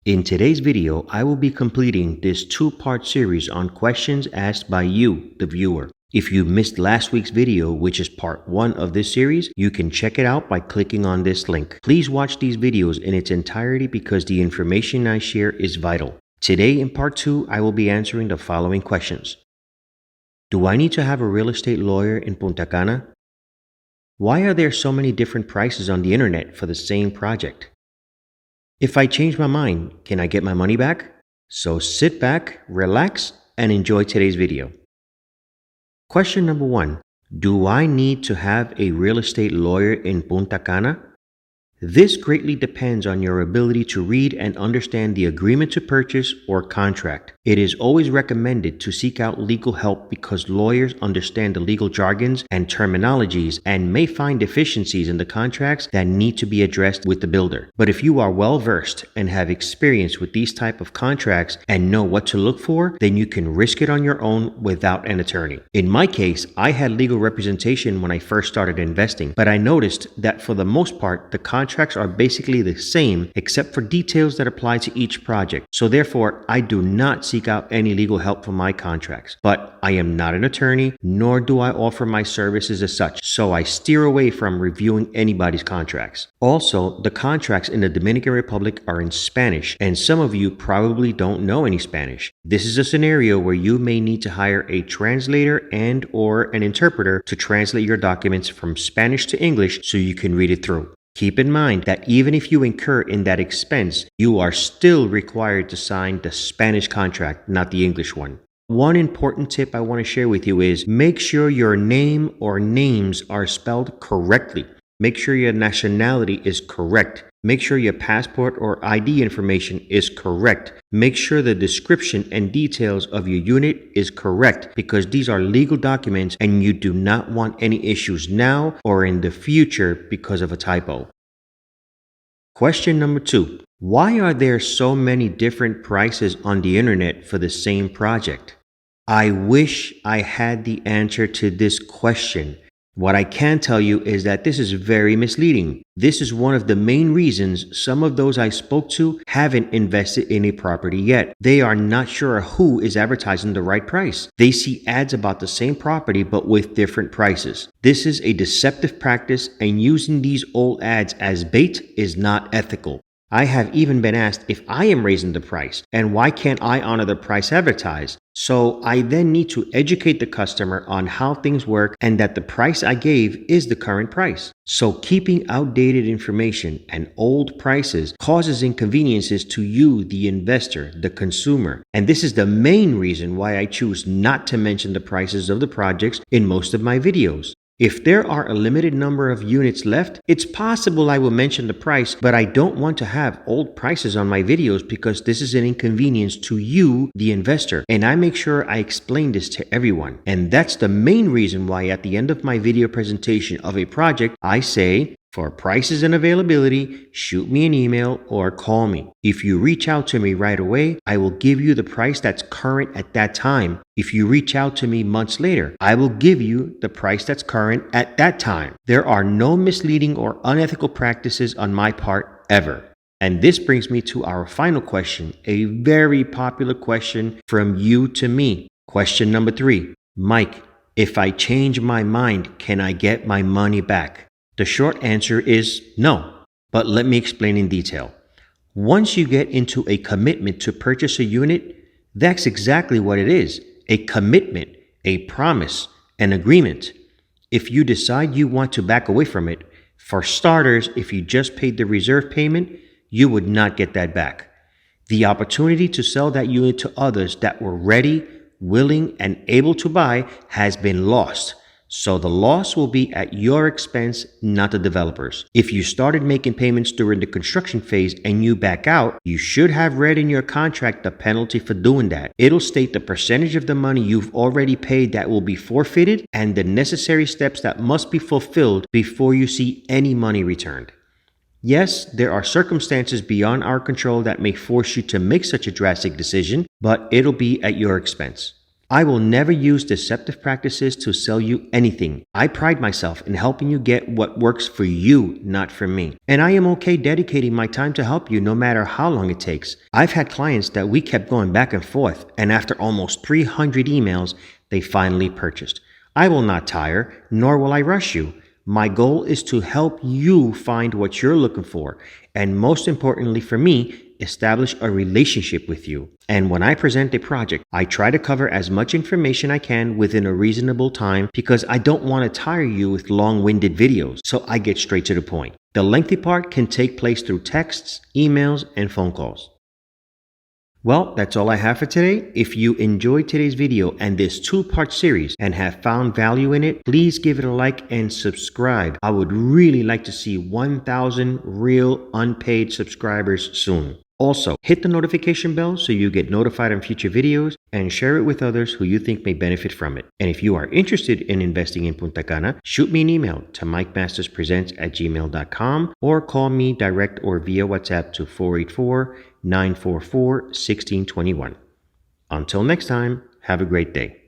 In today's video, I will be completing this two-part series on questions asked by you, the viewer. If you missed last week's video, which is part 1 of this series, you can check it out by clicking on this link. Please watch these videos in its entirety because the information I share is vital. Today in part 2, I will be answering the following questions. Do I need to have a real estate lawyer in Punta Cana? Why are there so many different prices on the internet for the same project? If I change my mind, can I get my money back? So sit back, relax, and enjoy today's video. Question number 1. Do I need to have a real estate lawyer in Punta Cana? This greatly depends on your ability to read and understand the agreement to purchase or contract. It is always recommended to seek out legal help because lawyers understand the legal jargons and terminologies and may find deficiencies in the contracts that need to be addressed with the builder. But if you are well versed and have experience with these type of contracts and know what to look for, then you can risk it on your own without an attorney. In my case, I had legal representation when I first started investing, but I noticed that for the most part, the contracts are basically the same except for details that apply to each project. So therefore, I do not seek out any legal help for my contracts. But I am not an attorney, nor do I offer my services as such, so I steer away from reviewing anybody's contracts. Also, the contracts in the Dominican Republic are in Spanish, and some of you probably don't know any Spanish. This is a scenario where you may need to hire a translator and or an interpreter to translate your documents from Spanish to English so you can read it through. Keep in mind that even if you incur in that expense, you are still required to sign the Spanish contract, not the English one. One important tip I want to share with you is make sure your name or names are spelled correctly. Make sure your nationality is correct. Make sure your passport or ID information is correct. Make sure the description and details of your unit is correct because these are legal documents and you do not want any issues now or in the future because of a typo. Question number 2. Why are there so many different prices on the internet for the same project? I wish I had the answer to this question. What I can tell you is that this is very misleading. This is one of the main reasons some of those I spoke to haven't invested in a property yet. They are not sure who is advertising the right price. They see ads about the same property but with different prices. This is a deceptive practice, and using these old ads as bait is not ethical. I have even been asked if I am raising the price and why can't I honor the price advertised. So I then need to educate the customer on how things work and that the price I gave is the current price. So keeping outdated information and old prices causes inconveniences to you, the investor, the consumer. And this is the main reason why I choose not to mention the prices of the projects in most of my videos. If there are a limited number of units left, it's possible I will mention the price, but I don't want to have old prices on my videos because this is an inconvenience to you, the investor, and I make sure I explain this to everyone. And that's the main reason why at the end of my video presentation of a project, I say, for prices and availability, shoot me an email or call me. If you reach out to me right away, I will give you the price that's current at that time. If you reach out to me months later, I will give you the price that's current at that time. There are no misleading or unethical practices on my part ever. And this brings me to our final question, a very popular question from you to me. Question number 3. Mike, if I change my mind, can I get my money back? The short answer is no, but let me explain in detail. Once you get into a commitment to purchase a unit, that's exactly what it is, a commitment, a promise, an agreement. If you decide you want to back away from it, for starters, if you just paid the reserve payment, you would not get that back. The opportunity to sell that unit to others that were ready, willing, and able to buy has been lost. So the loss will be at your expense, not the developers. If you started making payments during the construction phase and you back out, you should have read in your contract the penalty for doing that. It'll state the percentage of the money you've already paid that will be forfeited and the necessary steps that must be fulfilled before you see any money returned. Yes, there are circumstances beyond our control that may force you to make such a drastic decision, but it'll be at your expense. I will never use deceptive practices to sell you anything. I pride myself in helping you get what works for you, not for me. And I am okay dedicating my time to help you no matter how long it takes. I've had clients that we kept going back and forth, and after almost 300 emails, they finally purchased. I will not tire, nor will I rush you. My goal is to help you find what you're looking for, and most importantly for me, establish a relationship with you. And when I present a project, I try to cover as much information I can within a reasonable time because I don't want to tire you with long-winded videos, so I get straight to the point. The lengthy part can take place through texts, emails, and phone calls. Well, that's all I have for today. If you enjoyed today's video and this two-part series and have found value in it, please give it a like and subscribe. I would really like to see 1,000 real unpaid subscribers soon. Also, hit the notification bell so you get notified on future videos and share it with others who you think may benefit from it. And if you are interested in investing in Punta Cana, shoot me an email to mikemasterspresents@gmail.com or call me direct or via WhatsApp to 484-944-1621. Until next time, have a great day.